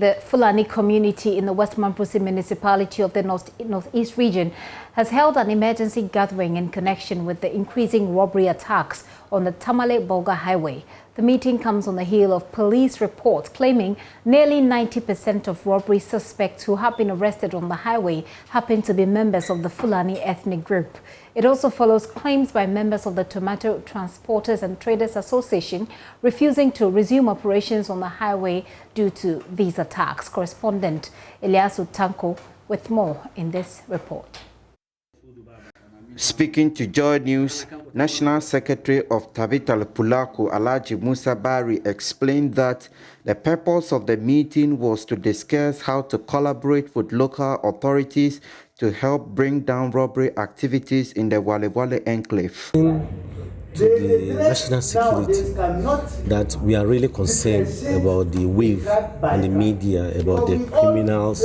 The Fulani community in the West Mamprusi municipality of the Northeast region has held an emergency gathering in connection with the increasing robbery attacks on the Tamale-Bolga highway. The meeting comes on the heel of police reports claiming nearly 90% of robbery suspects who have been arrested on the highway happen to be members of the Fulani ethnic group. It also follows claims by members of the Tomato Transporters and Traders Association refusing to resume operations on the highway due to these attacks. Correspondent Eliasu Tanko with more in this report. Speaking to JoyNews, National Secretary of Tamale-Bolga, Alhaji Musa Bari, explained that the purpose of the meeting was to discuss how to collaborate with local authorities to help bring down robbery activities in the Wale enclave. To the national security, that we are really concerned about the wave on the media about the criminals.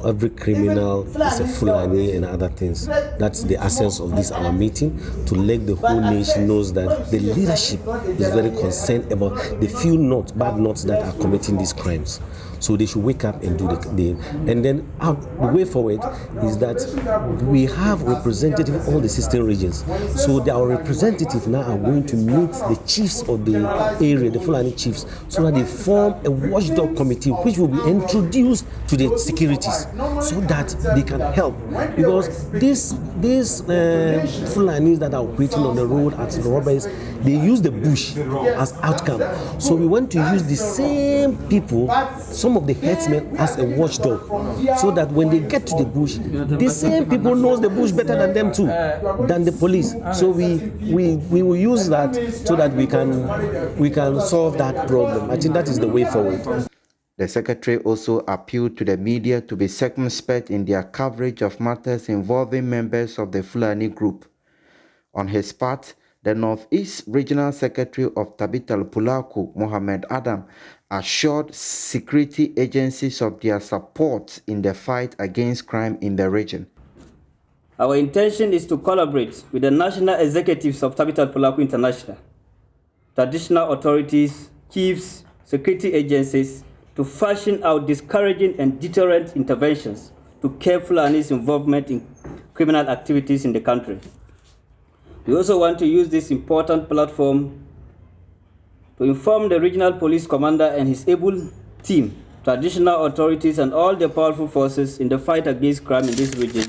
Every criminal is a Fulani and other things. That's the essence of this our meeting, to let the whole nation knows that the leadership is very concerned about the few bad knots that are committing these crimes. So they should wake up and do and then the way forward is that we have representatives of all the 16 regions. So our representatives now are going to meet the chiefs of the area, the Fulani chiefs, so that they form a watchdog committee which will be introduced to the securities so that they can help. Because these Fulanis that are operating on the road as robbers, they use the bush as outcome. So we want to use the same people, some of the headsmen, as a watchdog, so that when they get to the bush, the same people knows the bush better than them too, than the police. So we will use that so that we can solve that problem. I think that is the way forward. The secretary also appealed to the media to be circumspect in their coverage of matters involving members of the Fulani group. On his part, the Northeast Regional Secretary of Tamale-Bolga, Mohammed Adam, assured security agencies of their support in the fight against crime in the region. Our intention is to collaborate with the national executives of Tamale-Bolga International, traditional authorities, chiefs, security agencies, to fashion out discouraging and deterrent interventions to curb Fulani's involvement in criminal activities in the country. We also want to use this important platform to inform the regional police commander and his able team, traditional authorities, and all the powerful forces in the fight against crime in this region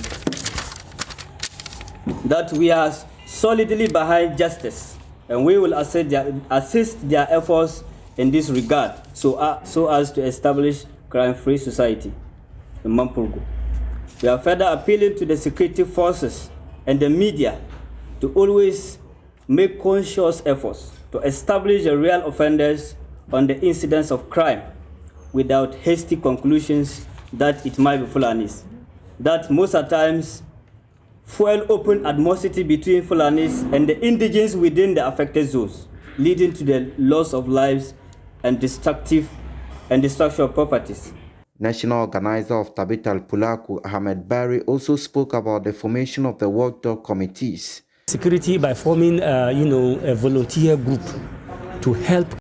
that we are solidly behind justice, and we will assist their efforts in this regard so as to establish crime-free society in Mamprusi. We are further appealing to the security forces and the media to always make conscious efforts to establish the real offenders on the incidents of crime without hasty conclusions that it might be Fulanis. That most of the times fuel open animosity between Fulanis and the indigenes within the affected zones, leading to the loss of lives and destruction of properties. National organizer of Tamale-Bolga, Ahmed Bari, also spoke about the formation of the watchdog committees. Security by forming, a volunteer group to help